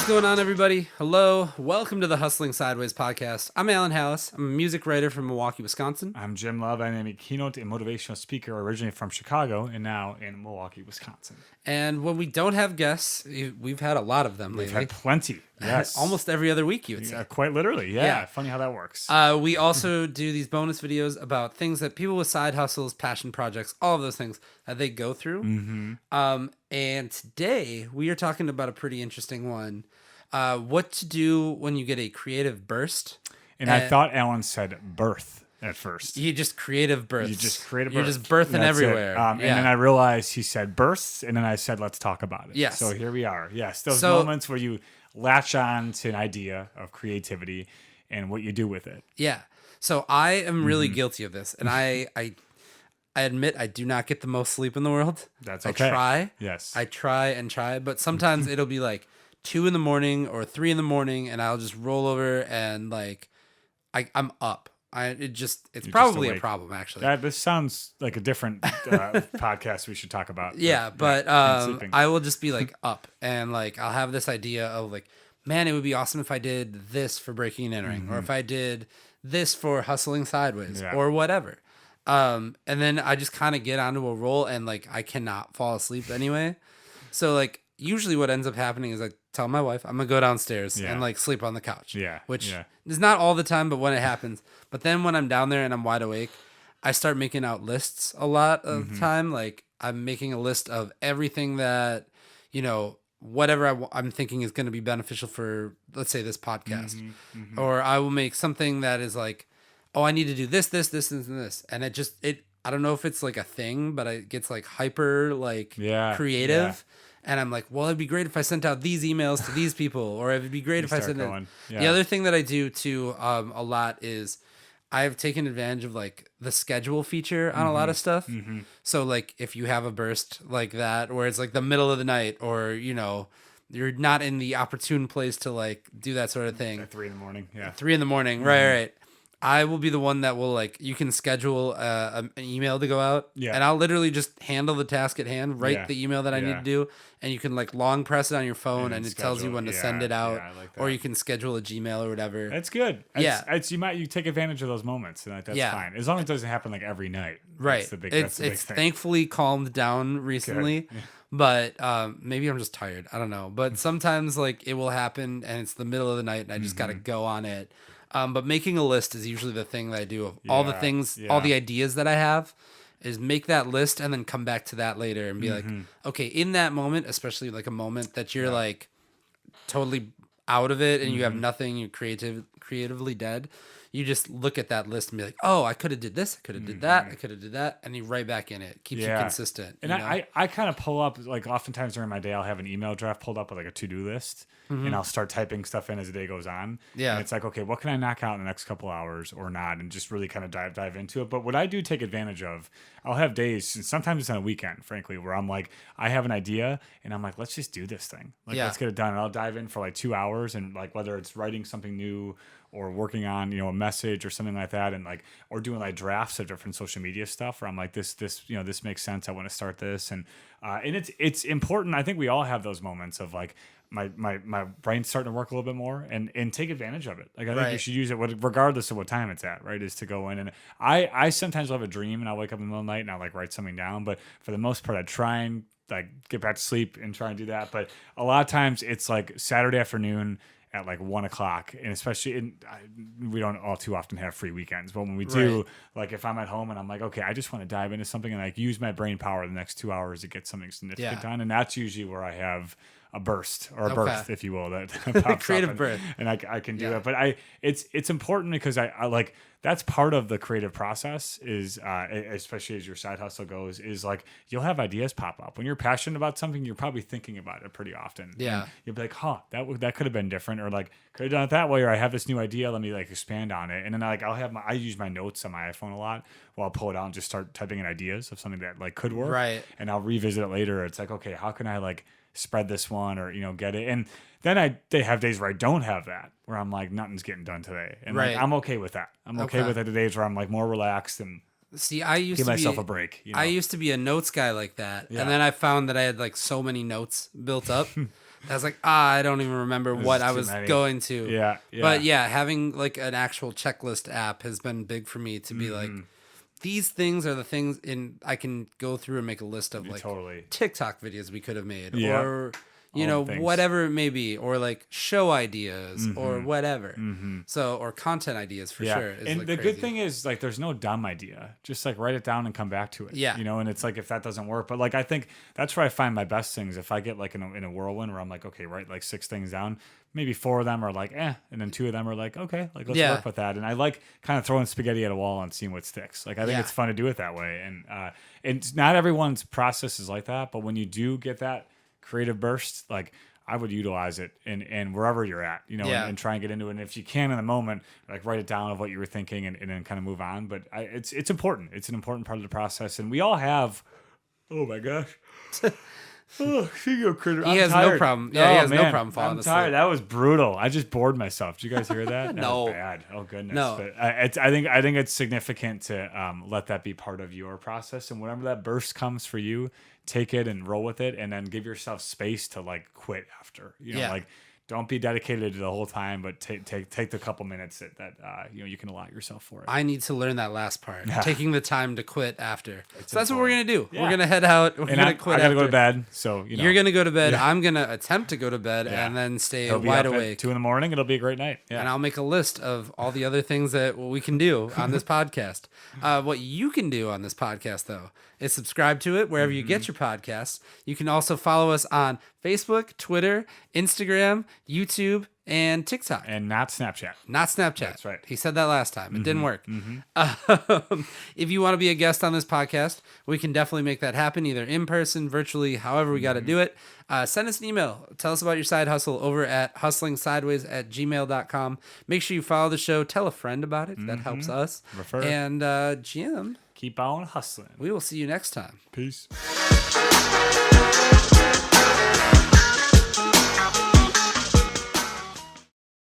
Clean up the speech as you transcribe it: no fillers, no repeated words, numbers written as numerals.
going on, everybody? Hello. Welcome to the Hustling Sideways podcast. I'm Alan Halas. I'm a music writer from Milwaukee, Wisconsin. I'm Jim Love. I'm a keynote and motivational speaker originally from Chicago and now in Milwaukee, Wisconsin. And when we don't have guests, we've had a lot of them We've lately. had plenty. Yes. Almost every other week, you would say. Yeah, quite literally. Yeah. Funny how that works. We also do these bonus videos about things that people with side hustles, passion projects, all of those things that they go through. And today we are talking about a pretty interesting one. What to do when you get a creative burst. And I thought Alan said birth at first. You just creative births. You just creative You're birth. just birthing That's everywhere. And then I realized he said bursts, and then I said, let's talk about it. Yes. So here we are. Yes. Those moments where you latch on to an idea of creativity and what you do with it. Yeah. So I am really guilty of this. And I admit I do not get the most sleep in the world. That's okay. I try. Yes. I try and try. But sometimes it'll be like 2 a.m. or 3 a.m. and I'll just roll over and like I'm up. It's probably a problem, actually. This sounds like a different podcast we should talk about. Yeah, but I will just be like up and like I'll have this idea of like, man, it would be awesome if I did this for breaking and entering, or if I did this for hustling sideways, or whatever. And then I just kind of get onto a roll and like I cannot fall asleep anyway. So like usually what ends up happening is I tell my wife I'm gonna go downstairs and like sleep on the couch. Which is not all the time, but when it happens. But then when I'm down there and I'm wide awake, I start making out lists a lot of the time. Like I'm making a list of everything that, whatever I'm thinking is going to be beneficial for, let's say, this podcast. Or I will make something that is like, oh, I need to do this, this, this, and this. And I don't know if it's like a thing, but it gets like hyper creative. Yeah. And I'm like, well, it'd be great if I sent out these emails to these people, or it'd be great if I sent it. The other thing that I do too a lot is I've taken advantage of like the schedule feature on a lot of stuff. So like if you have a burst like that, where it's like the middle of the night, or you're not in the opportune place to like do that sort of thing. At 3 a.m. Yeah. 3 a.m. Right. I will be the one that will like, you can schedule an email to go out, and I'll literally just handle the task at hand, write the email that I need to do, and you can like long press it on your phone and it tells you when to send it out, or you can schedule a Gmail or whatever. That's good. You take advantage of those moments, and that's fine, as long as it doesn't happen like every night. Right. It's thankfully calmed down recently. But maybe I'm just tired. I don't know. But sometimes like it will happen and it's the middle of the night and I just got to go on it. But making a list is usually the thing that I do of all the things, all the ideas that I have, is make that list and then come back to that later and be like, okay, in that moment, especially like a moment that you're like totally out of it and you have nothing, you're creatively dead. You just look at that list and be like, oh, I could have did this, I could have did that, I could have did that, and you right back in it. Keeps you consistent. And I kind of pull up, like oftentimes during my day, I'll have an email draft pulled up with like a to-do list, and I'll start typing stuff in as the day goes on. Yeah. And it's like, okay, what can I knock out in the next couple hours or not, and just really kind of dive into it. But what I do take advantage of, I'll have days, and sometimes it's on a weekend, frankly, where I'm like, I have an idea, and I'm like, let's just do this thing. Like, let's get it done. And I'll dive in for like 2 hours, and like whether it's writing something new or working on, a message or something like that, and like, or doing like drafts of different social media stuff where I'm like, this makes sense. I want to start this. And it's important. I think we all have those moments of like, my brain's starting to work a little bit more and take advantage of it. Like I think you should use it regardless of what time it's at, right? Is to go in. And I sometimes will have a dream and I'll wake up in the middle of the night and I'll like write something down. But for the most part, I try and like get back to sleep and try and do that. But a lot of times it's like Saturday afternoon at like 1 o'clock, and especially we don't all too often have free weekends, but when we do, like if I'm at home and I'm like, okay, I just want to dive into something and like use my brain power the next 2 hours to get something significant done, and that's usually where I have a burst or a birth, if you will, that pops creative up birth, and I can do it. But it's important because I like, that's part of the creative process is especially as your side hustle goes, is like you'll have ideas pop up when you're passionate about something. You're probably thinking about it pretty often. And you'll be like, that could have been different, or like could have done it that way, or I have this new idea, let me like expand on it. And then like I use my notes on my iPhone a lot, where I'll pull it out and just start typing in ideas of something that like could work, and I'll revisit it later. It's like, okay, how can I like spread this one, or get it. And then they have days where I don't have that, where I'm like, nothing's getting done today, and like I'm okay with that. I'm okay with it. The days where I'm like more relaxed and I used give to myself be, a break. I used to be a notes guy like that, and then I found that I had like so many notes built up I was like, I don't even remember what I was going to. Yeah. But yeah, having like an actual checklist app has been big for me to be like, these things are the things I can go through and make a list of like TikTok videos we could have made or whatever it may be, or like show ideas or whatever. So, or content ideas for sure. And like the crazy. Good thing is like, there's no dumb idea. Just like write it down and come back to it. Yeah. And it's like, if that doesn't work, but like, I think that's where I find my best things. If I get like in a whirlwind where I'm like, okay, write like 6 things down, maybe 4 of them are like, and then 2 of them are like, okay, like let's work with that. And I like kind of throwing spaghetti at a wall and seeing what sticks. Like, I think it's fun to do it that way. And not everyone's process is like that, but when you do get that creative burst, like I would utilize it and wherever you're at, and try and get into it. And if you can in the moment, like write it down of what you were thinking and then kind of move on. But it's important. It's an important part of the process. And we all have, oh my gosh. Critter. He has no problem. Yeah, he has no problem falling asleep. I'm tired. That was brutal. I just bored myself. Did you guys hear that? No. That was bad. Oh goodness. No. But I think it's significant to let that be part of your process. And whenever that burst comes for you, take it and roll with it, and then give yourself space to like quit after. Like don't be dedicated to the whole time, but take the couple minutes that you can allot yourself for it. I need to learn that last part. Taking the time to quit after. So that's what we're gonna do. Yeah. We're gonna head out. We're gonna quit. I gotta go to bed. So you're gonna go to bed. Yeah. I'm gonna attempt to go to bed and then stay wide awake. 2 a.m. It'll be a great night. Yeah. And I'll make a list of all the other things that we can do on this podcast. What you can do on this podcast though is subscribe to it wherever you get your podcasts. You can also follow us on Facebook, Twitter, Instagram, YouTube, and TikTok. And not Snapchat. Not Snapchat. That's right. He said that last time. It didn't work. If you want to be a guest on this podcast, we can definitely make that happen, either in person, virtually, however we got to do it. Send us an email. Tell us about your side hustle over at hustlingsideways@gmail.com. Make sure you follow the show. Tell a friend about it. That helps us. Refer. And Jim, keep on hustling. We will see you next time. Peace.